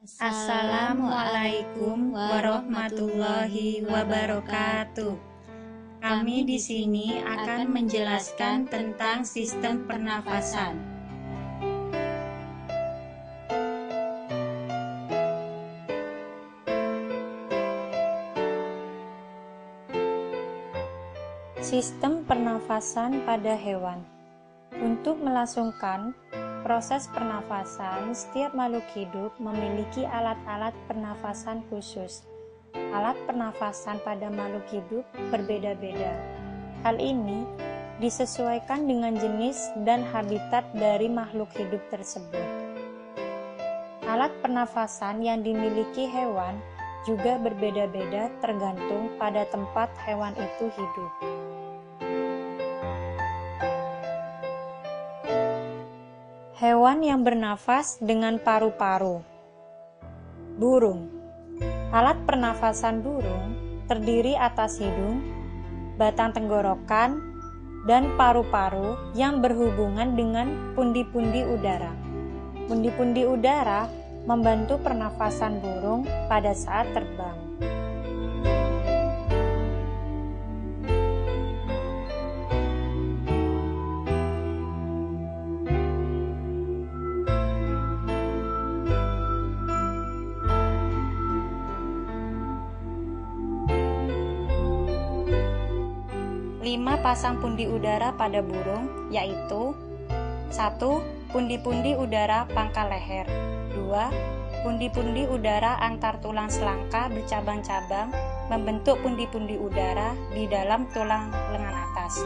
Assalamualaikum warahmatullahi wabarakatuh. Kami di sini akan menjelaskan tentang sistem pernafasan. Sistem pernafasan pada hewan. Untuk melangsungkan proses pernafasan, setiap makhluk hidup memiliki alat-alat pernafasan khusus. Alat pernafasan pada makhluk hidup berbeda-beda. Hal ini disesuaikan dengan jenis dan habitat dari makhluk hidup tersebut. Alat pernafasan yang dimiliki hewan juga berbeda-beda tergantung pada tempat hewan itu hidup. Hewan yang bernafas dengan paru-paru. Burung. Alat pernafasan burung terdiri atas hidung, batang tenggorokan, dan paru-paru yang berhubungan dengan pundi-pundi udara. Pundi-pundi udara membantu pernafasan burung pada saat terbang. Lima pasang pundi udara pada burung, yaitu 1. Pundi-pundi udara pangkal leher. 2. Pundi-pundi udara antar tulang selangka bercabang-cabang membentuk pundi-pundi udara di dalam tulang lengan atas.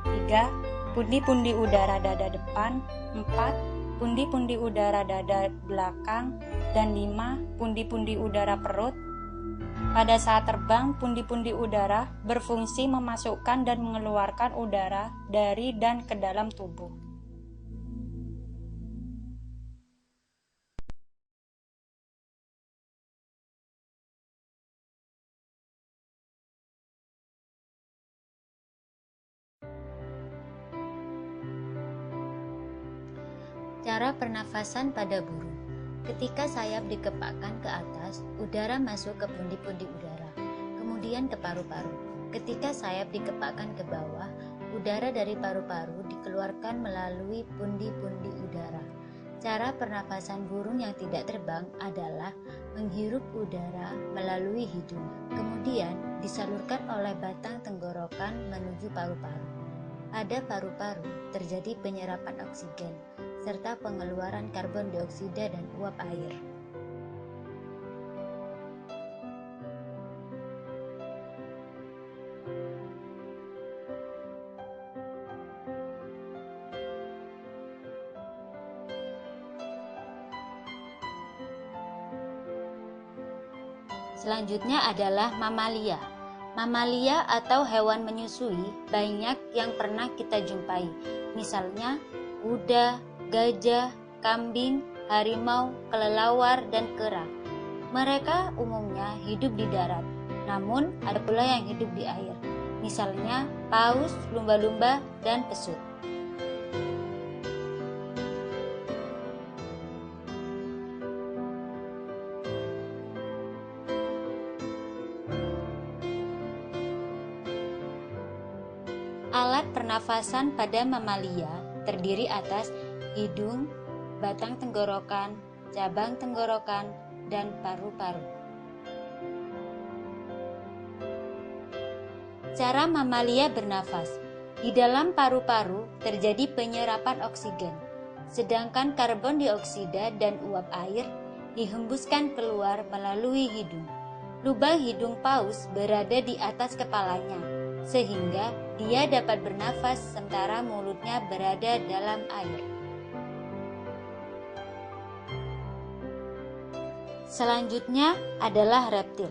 3. Pundi-pundi udara dada depan. 4. Pundi-pundi udara dada belakang. Dan 5. Pundi-pundi udara perut. Pada saat terbang, pundi-pundi udara berfungsi memasukkan dan mengeluarkan udara dari dan ke dalam tubuh. Cara pernafasan pada burung. Ketika sayap dikepakkan ke atas, udara masuk ke pundi-pundi udara, kemudian ke paru-paru. Ketika sayap dikepakkan ke bawah, udara dari paru-paru dikeluarkan melalui pundi-pundi udara. Cara pernafasan burung yang tidak terbang adalah menghirup udara melalui hidung, kemudian disalurkan oleh batang tenggorokan menuju paru-paru. Pada paru-paru terjadi penyerapan oksigen, serta pengeluaran karbon dioksida dan uap air. Selanjutnya adalah mamalia. Mamalia atau hewan menyusui banyak yang pernah kita jumpai, misalnya kuda, gajah, kambing, harimau, kelelawar, dan kera. Mereka umumnya hidup di darat, namun ada pula yang hidup di air, misalnya paus, lumba-lumba, dan pesut. Alat pernafasan pada mamalia terdiri atas hidung, batang tenggorokan, cabang tenggorokan, dan paru-paru. Cara mamalia bernafas. Di dalam paru-paru terjadi penyerapan oksigen, sedangkan karbon dioksida dan uap air dihembuskan keluar melalui hidung. Lubang hidung paus berada di atas kepalanya, sehingga dia dapat bernafas sementara mulutnya berada dalam air. Selanjutnya adalah reptil.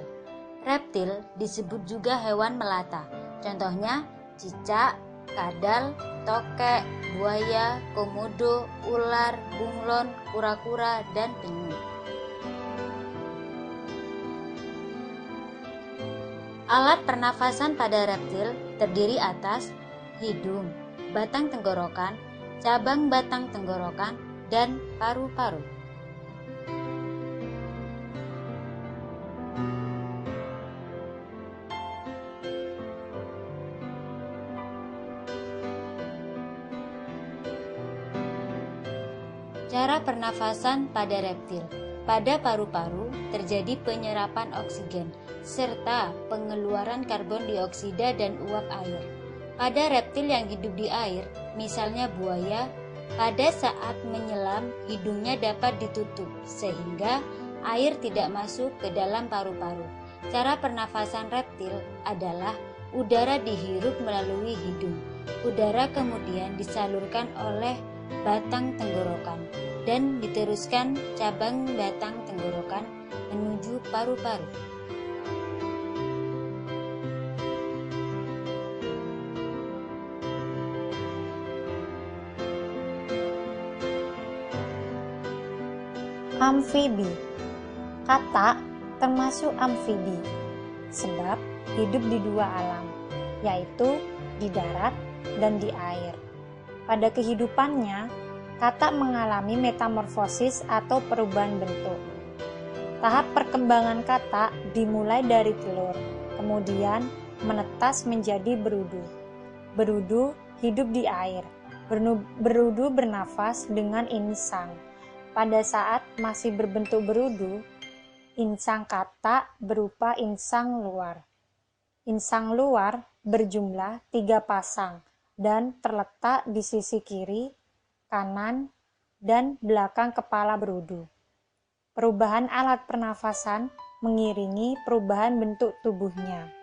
Reptil disebut juga hewan melata. Contohnya cicak, kadal, tokek, buaya, komodo, ular, bunglon, kura-kura, dan penyu. Alat pernafasan pada reptil terdiri atas hidung, batang tenggorokan, cabang batang tenggorokan, dan paru-paru. Cara pernafasan pada reptil. Pada paru-paru terjadi penyerapan oksigen serta pengeluaran karbon dioksida dan uap air. Pada reptil yang hidup di air, misalnya buaya, pada saat menyelam hidungnya dapat ditutup sehingga air tidak masuk ke dalam paru-paru. Cara pernafasan reptil adalah udara dihirup melalui hidung. Udara kemudian disalurkan oleh batang tenggorokan dan diteruskan cabang batang tenggorokan menuju paru-paru. Amfibi. Katak termasuk amfibi sebab hidup di dua alam, yaitu di darat dan di air. Pada kehidupannya, katak mengalami metamorfosis atau perubahan bentuk. Tahap perkembangan katak dimulai dari telur, kemudian menetas menjadi berudu. Berudu hidup di air. Berudu bernafas dengan insang. Pada saat masih berbentuk berudu, insang katak berupa insang luar. Insang luar berjumlah 3 pasang dan terletak di sisi kiri, kanan, dan belakang kepala berudu. Perubahan alat pernafasan mengiringi perubahan bentuk tubuhnya.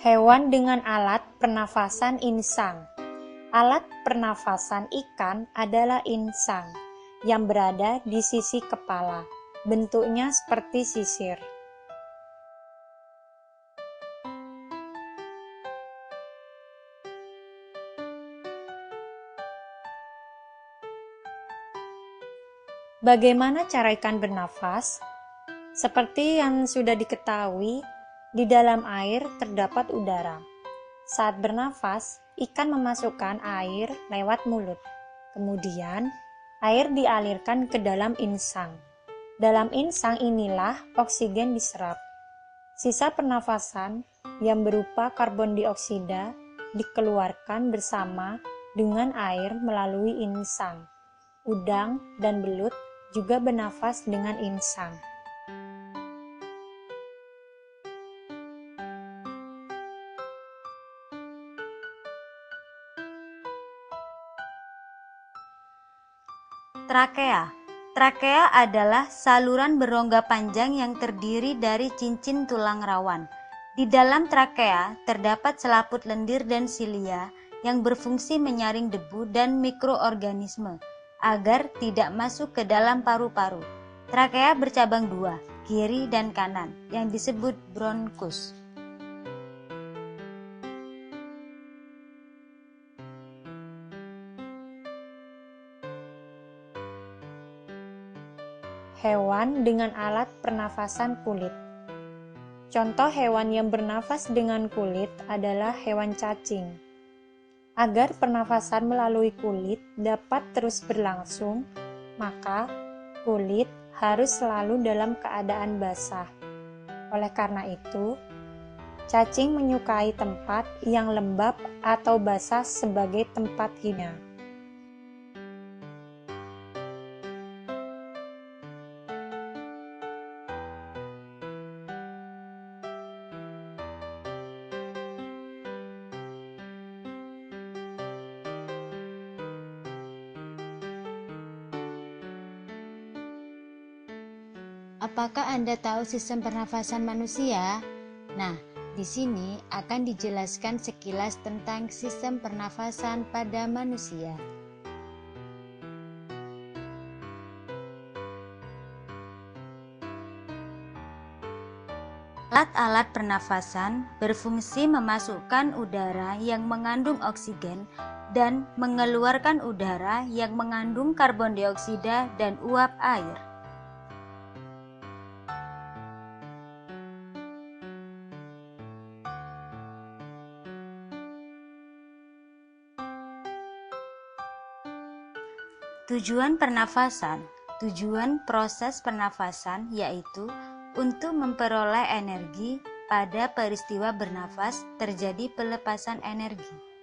Hewan dengan alat pernafasan insang. Alat pernafasan ikan adalah insang yang berada di sisi kepala. Bentuknya seperti sisir. Bagaimana cara ikan bernafas? Seperti yang sudah diketahui, di dalam air terdapat udara. Saat bernafas, ikan memasukkan air lewat mulut. Kemudian, air dialirkan ke dalam insang. Dalam insang inilah oksigen diserap. Sisa pernafasan yang berupa karbon dioksida dikeluarkan bersama dengan air melalui insang. Udang dan belut juga bernafas dengan insang. Trakea. Trakea adalah saluran berongga panjang yang terdiri dari cincin tulang rawan. Di dalam trakea terdapat selaput lendir dan silia yang berfungsi menyaring debu dan mikroorganisme agar tidak masuk ke dalam paru-paru. Trakea bercabang 2, kiri dan kanan, yang disebut bronkus. Hewan dengan alat pernafasan kulit. Contoh hewan yang bernafas dengan kulit adalah hewan cacing. Agar pernafasan melalui kulit dapat terus berlangsung, maka kulit harus selalu dalam keadaan basah. Oleh karena itu, cacing menyukai tempat yang lembab atau basah sebagai tempat hidupnya. Apakah Anda tahu sistem pernafasan manusia? Nah, di sini akan dijelaskan sekilas tentang sistem pernafasan pada manusia. Alat-alat pernafasan berfungsi memasukkan udara yang mengandung oksigen dan mengeluarkan udara yang mengandung karbon dioksida dan uap air. Tujuan proses pernafasan yaitu untuk memperoleh energi Pada peristiwa bernafas terjadi pelepasan energi.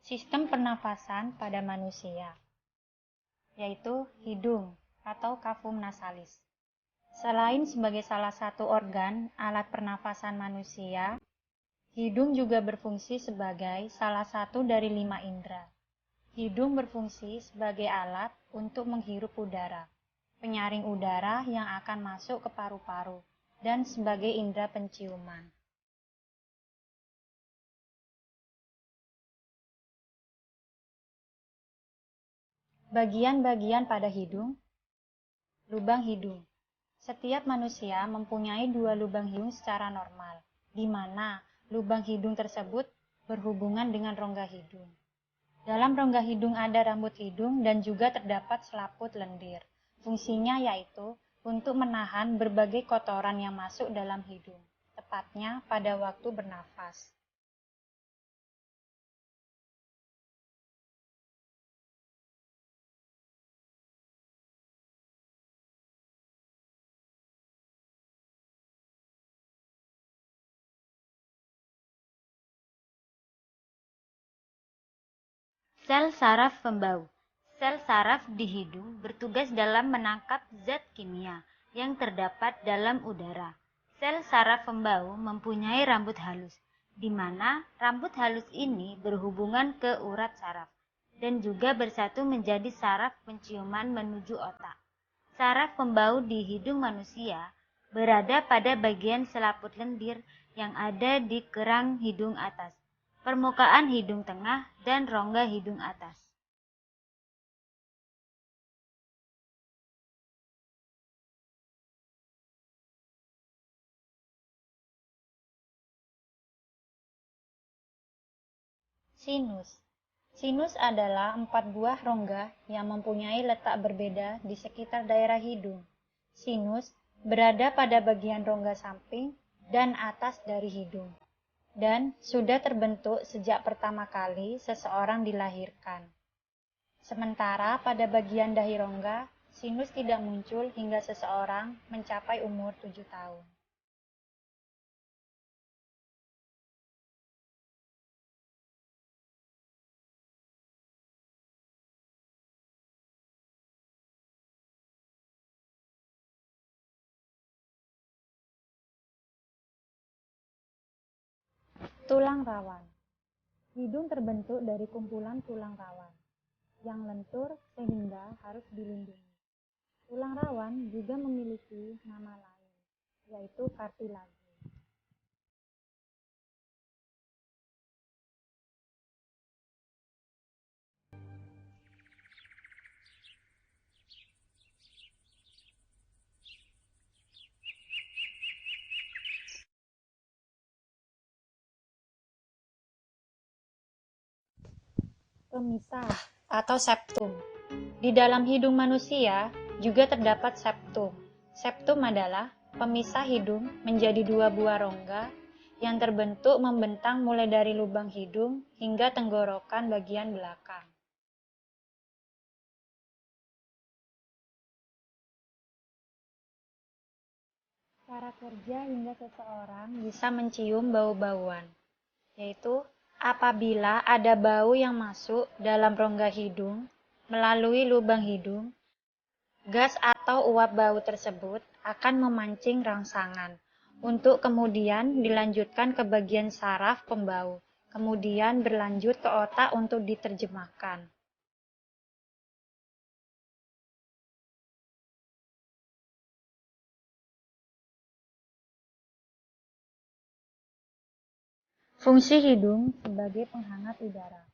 Sistem pernafasan pada manusia, yaitu hidung atau kafum nasalis. Selain sebagai salah satu organ alat pernafasan manusia, hidung juga berfungsi sebagai salah satu dari 5 indera. Hidung berfungsi sebagai alat untuk menghirup udara, penyaring udara yang akan masuk ke paru-paru, dan sebagai indera penciuman. Bagian-bagian pada hidung. Lubang hidung. Setiap manusia mempunyai 2 lubang hidung secara normal, di mana lubang hidung tersebut berhubungan dengan rongga hidung. Dalam rongga hidung ada rambut hidung dan juga terdapat selaput lendir. Fungsinya yaitu untuk menahan berbagai kotoran yang masuk dalam hidung, tepatnya pada waktu bernafas. Sel saraf pembau. Sel saraf di hidung bertugas dalam menangkap zat kimia yang terdapat dalam udara. Sel saraf pembau mempunyai rambut halus, di mana rambut halus ini berhubungan ke urat saraf dan juga bersatu menjadi saraf penciuman menuju otak. Saraf pembau di hidung manusia berada pada bagian selaput lendir yang ada di kerang hidung atas, permukaan hidung tengah, dan rongga hidung atas. Sinus. Sinus adalah 4 buah rongga yang mempunyai letak berbeda di sekitar daerah hidung. Sinus berada pada bagian rongga samping dan atas dari hidung, dan sudah terbentuk sejak pertama kali seseorang dilahirkan. Sementara pada bagian dahi rongga, sinus tidak muncul hingga seseorang mencapai umur 7 tahun. Tulang rawan. Hidung terbentuk dari kumpulan tulang rawan yang lentur sehingga harus dilindungi. Tulang rawan juga memiliki nama lain, yaitu kartilage. Pemisah atau septum. Di dalam hidung manusia juga terdapat septum. Septum adalah pemisah hidung menjadi 2 buah rongga yang terbentuk membentang mulai dari lubang hidung hingga tenggorokan bagian belakang. Cara kerja hingga seseorang bisa mencium bau-bauan, yaitu apabila ada bau yang masuk dalam rongga hidung melalui lubang hidung, gas atau uap bau tersebut akan memancing rangsangan untuk kemudian dilanjutkan ke bagian saraf pembau, kemudian berlanjut ke otak untuk diterjemahkan. Fungsi hidung sebagai penghangat udara.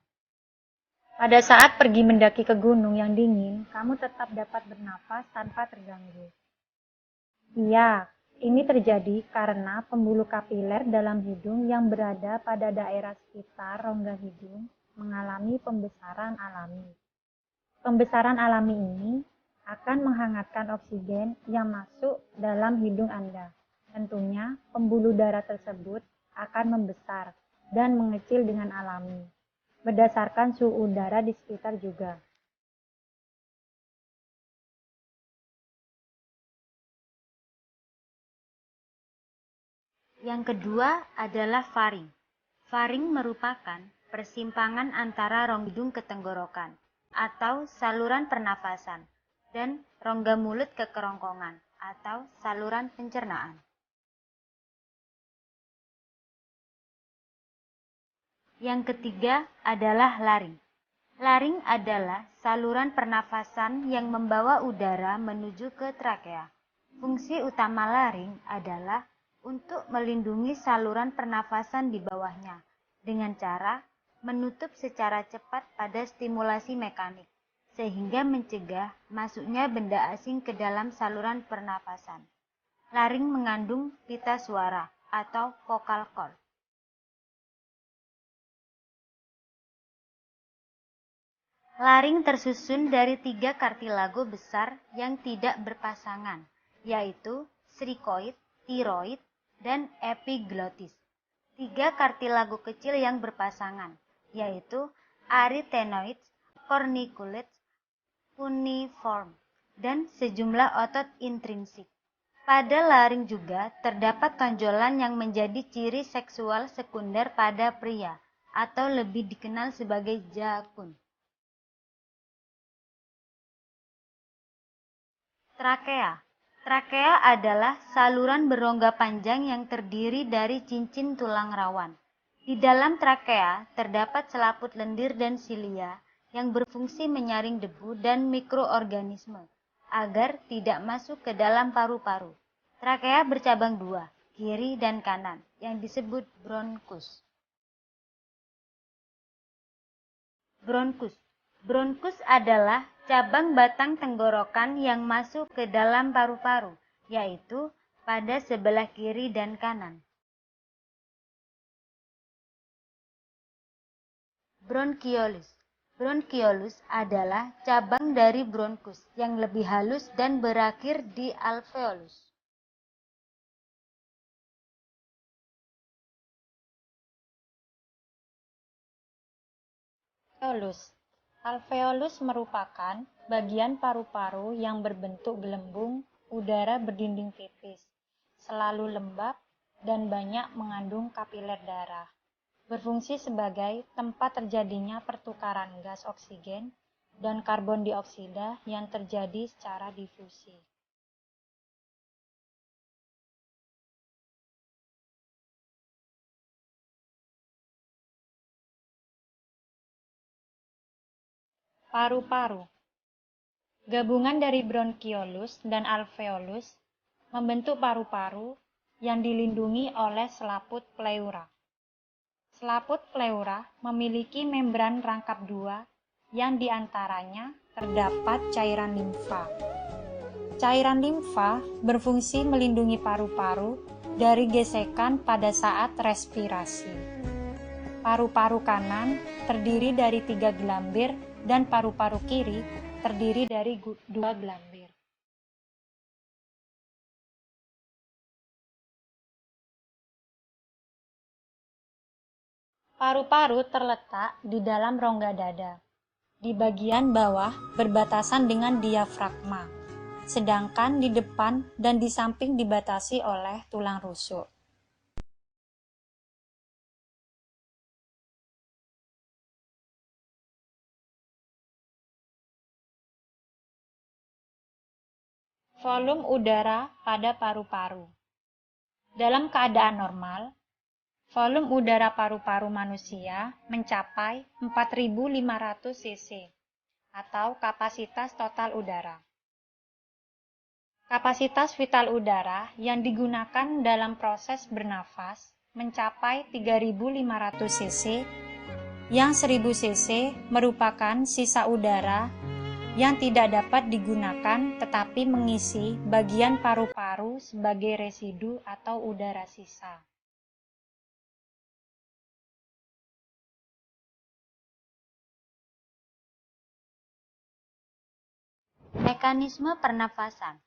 Pada saat pergi mendaki ke gunung yang dingin, kamu tetap dapat bernafas tanpa terganggu. Iya, ini terjadi karena pembuluh kapiler dalam hidung yang berada pada daerah sekitar rongga hidung mengalami pembesaran alami. Pembesaran alami ini akan menghangatkan oksigen yang masuk dalam hidung Anda. Tentunya, pembuluh darah tersebut akan membesar dan mengecil dengan alami, berdasarkan suhu udara di sekitar juga. Yang kedua adalah faring. Faring merupakan persimpangan antara rongga hidung ke tenggorokan atau saluran pernafasan dan rongga mulut ke kerongkongan atau saluran pencernaan. Yang ketiga adalah laring. Laring adalah saluran pernafasan yang membawa udara menuju ke trakea. Fungsi utama laring adalah untuk melindungi saluran pernafasan di bawahnya dengan cara menutup secara cepat pada stimulasi mekanik, sehingga mencegah masuknya benda asing ke dalam saluran pernafasan. Laring mengandung pita suara atau vocal cord. Laring tersusun dari 3 kartilago besar yang tidak berpasangan, yaitu cricoid, thyroid, dan epiglottis. 3 kartilago kecil yang berpasangan, yaitu arytenoids, corniculate, cuneiform, dan sejumlah otot intrinsik. Pada laring juga terdapat tonjolan yang menjadi ciri seksual sekunder pada pria, atau lebih dikenal sebagai jakun. Trakea. Trakea adalah saluran berongga panjang yang terdiri dari cincin tulang rawan. Di dalam trakea terdapat selaput lendir dan silia yang berfungsi menyaring debu dan mikroorganisme agar tidak masuk ke dalam paru-paru. Trakea bercabang 2, kiri dan kanan, yang disebut bronkus. Bronkus. Bronkus adalah cabang batang tenggorokan yang masuk ke dalam paru-paru, yaitu pada sebelah kiri dan kanan. Bronchiolus. Bronchiolus adalah cabang dari bronkus yang lebih halus dan berakhir di alveolus. Alveolus merupakan bagian paru-paru yang berbentuk gelembung udara berdinding tipis, selalu lembab, dan banyak mengandung kapiler darah. Berfungsi sebagai tempat terjadinya pertukaran gas oksigen dan karbon dioksida yang terjadi secara difusi. Paru-paru. Gabungan dari bronchiolus dan alveolus membentuk paru-paru yang dilindungi oleh selaput pleura. Selaput pleura memiliki membran rangkap 2 yang diantaranya terdapat cairan limfa. Cairan limfa berfungsi melindungi paru-paru dari gesekan pada saat respirasi. Paru-paru kanan terdiri dari 3 gelambir dan paru-paru kiri terdiri dari 2 gelambir. Paru-paru terletak di dalam rongga dada, di bagian bawah berbatasan dengan diafragma, sedangkan di depan dan di samping dibatasi oleh tulang rusuk. Volume udara pada paru-paru. Dalam keadaan normal, volume udara paru-paru manusia mencapai 4.500 cc atau kapasitas total udara. Kapasitas vital udara yang digunakan dalam proses bernafas mencapai 3.500 cc, yang 1000 cc merupakan sisa udara yang tidak dapat digunakan tetapi mengisi bagian paru-paru sebagai residu atau udara sisa. Mekanisme pernafasan.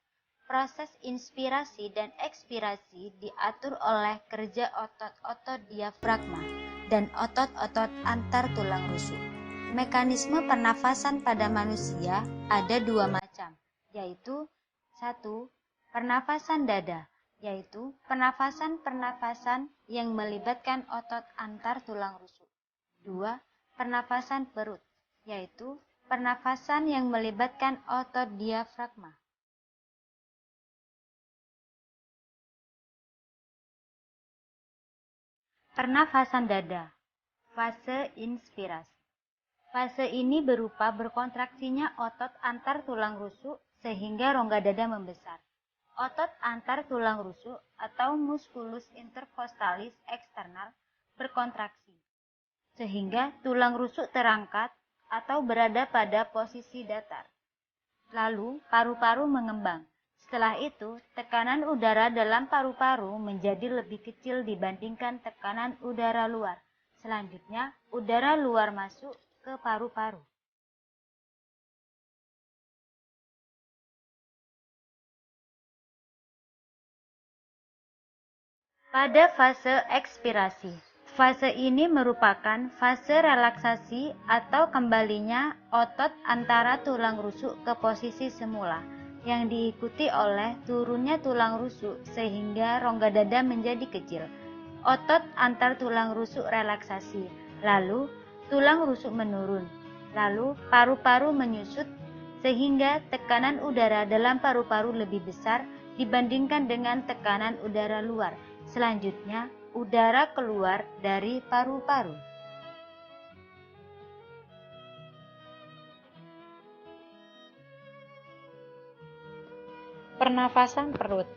Proses inspirasi dan ekspirasi diatur oleh kerja otot-otot diafragma dan otot-otot antar tulang rusuk. Mekanisme pernafasan pada manusia ada dua macam, yaitu 1. Pernafasan dada, yaitu pernafasan yang melibatkan otot antar tulang rusuk. 2. Pernafasan perut, yaitu pernafasan yang melibatkan otot diafragma. Pernafasan dada. Fase inspirasi. Fase ini berupa berkontraksinya otot antar tulang rusuk sehingga rongga dada membesar. Otot antar tulang rusuk atau musculus intercostalis external berkontraksi, sehingga tulang rusuk terangkat atau berada pada posisi datar. Lalu paru-paru mengembang. Setelah itu, tekanan udara dalam paru-paru menjadi lebih kecil dibandingkan tekanan udara luar. Selanjutnya, udara luar masuk ke paru-paru. Pada fase ekspirasi, fase ini merupakan fase relaksasi atau kembalinya otot antara tulang rusuk ke posisi semula, yang diikuti oleh turunnya tulang rusuk sehingga rongga dada menjadi kecil. Otot antar tulang rusuk relaksasi, lalu tulang rusuk menurun, lalu paru-paru menyusut sehingga tekanan udara dalam paru-paru lebih besar dibandingkan dengan tekanan udara luar. Selanjutnya, udara keluar dari paru-paru. Pernafasan perut.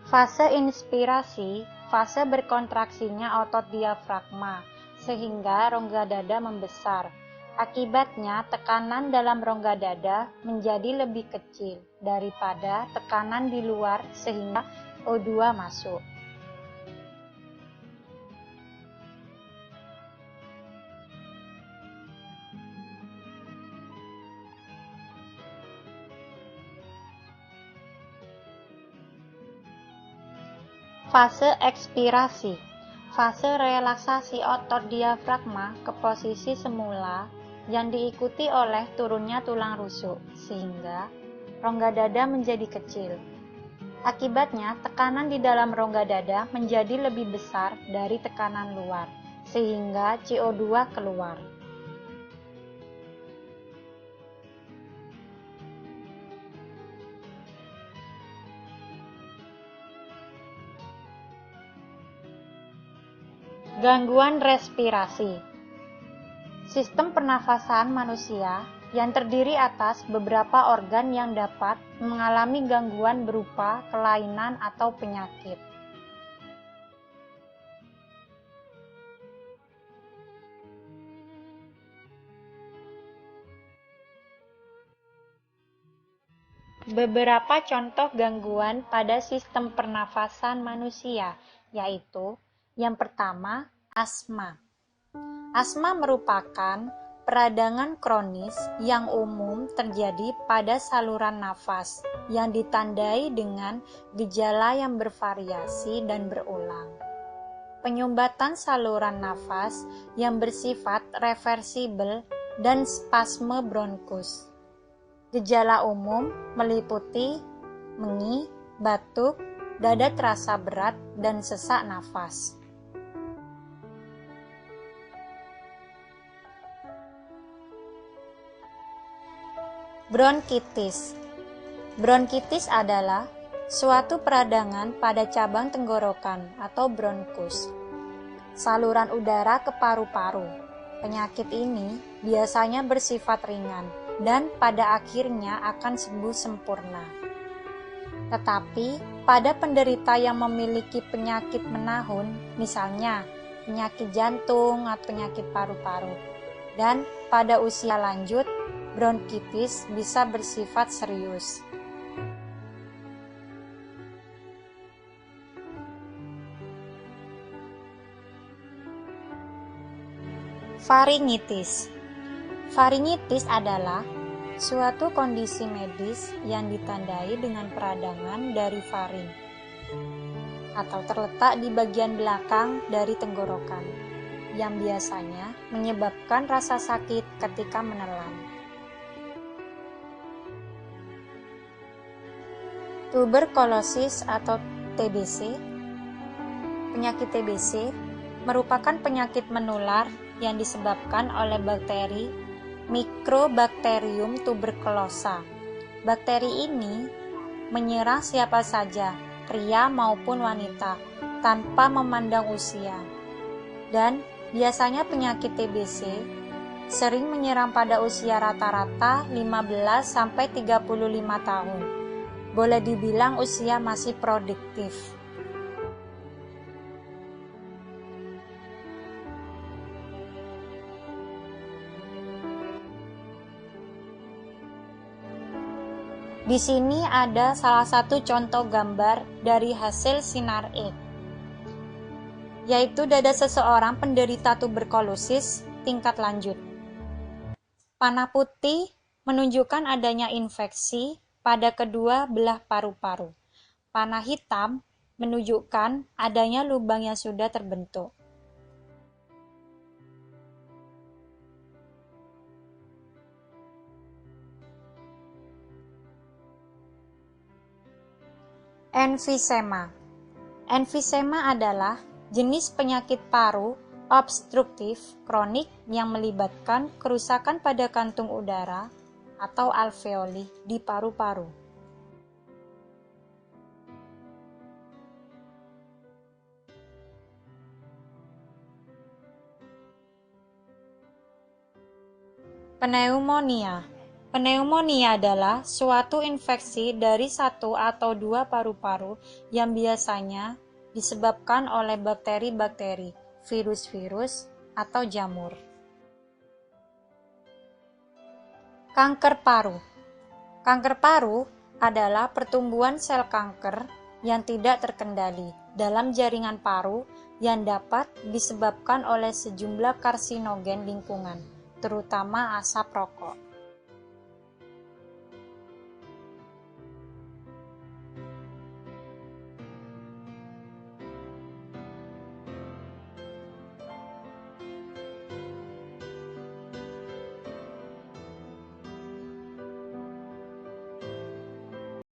Fase inspirasi, fase berkontraksinya otot diafragma, sehingga rongga dada membesar. Akibatnya, tekanan dalam rongga dada menjadi lebih kecil daripada tekanan di luar sehingga O2 masuk. Fase ekspirasi, fase relaksasi otot diafragma ke posisi semula yang diikuti oleh turunnya tulang rusuk, sehingga rongga dada menjadi kecil. Akibatnya, tekanan di dalam rongga dada menjadi lebih besar dari tekanan luar, sehingga CO2 keluar. Gangguan respirasi. Sistem pernafasan manusia yang terdiri atas beberapa organ yang dapat mengalami gangguan berupa kelainan atau penyakit. Beberapa contoh gangguan pada sistem pernafasan manusia, yaitu yang pertama, asma. Asma merupakan peradangan kronis yang umum terjadi pada saluran nafas yang ditandai dengan gejala yang bervariasi dan berulang. Penyumbatan saluran nafas yang bersifat reversibel dan spasme bronkus. Gejala umum meliputi mengih, batuk, dada terasa berat, dan sesak nafas. Bronkitis. Bronkitis adalah suatu peradangan pada cabang tenggorokan atau bronkus, saluran udara ke paru-paru. Penyakit ini biasanya bersifat ringan dan pada akhirnya akan sembuh sempurna. Tetapi pada penderita yang memiliki penyakit menahun, misalnya penyakit jantung atau penyakit paru-paru, dan pada usia lanjut, bronkitis bisa bersifat serius. Faringitis. Faringitis adalah suatu kondisi medis yang ditandai dengan peradangan dari faring atau terletak di bagian belakang dari tenggorokan yang biasanya menyebabkan rasa sakit ketika menelan. Tuberkulosis atau TBC. Penyakit TBC merupakan penyakit menular yang disebabkan oleh bakteri Mycobacterium tuberculosa. Bakteri ini menyerang siapa saja, pria maupun wanita, tanpa memandang usia. Dan biasanya penyakit TBC sering menyerang pada usia rata-rata 15-35 tahun. Boleh dibilang usia masih produktif. Di sini ada salah satu contoh gambar dari hasil sinar X, yaitu dada seseorang penderita tuberkulosis tingkat lanjut. Panah putih menunjukkan adanya infeksi pada kedua belah paru-paru. Panah hitam menunjukkan adanya lubang yang sudah terbentuk. Emfisema. Emfisema adalah jenis penyakit paru obstruktif kronik yang melibatkan kerusakan pada kantung udara atau alveoli di paru-paru. Pneumonia. Pneumonia adalah suatu infeksi dari satu atau dua paru-paru yang biasanya disebabkan oleh bakteri-bakteri, virus-virus, atau jamur. Kanker paru. Kanker paru adalah pertumbuhan sel kanker yang tidak terkendali dalam jaringan paru yang dapat disebabkan oleh sejumlah karsinogen lingkungan, terutama asap rokok.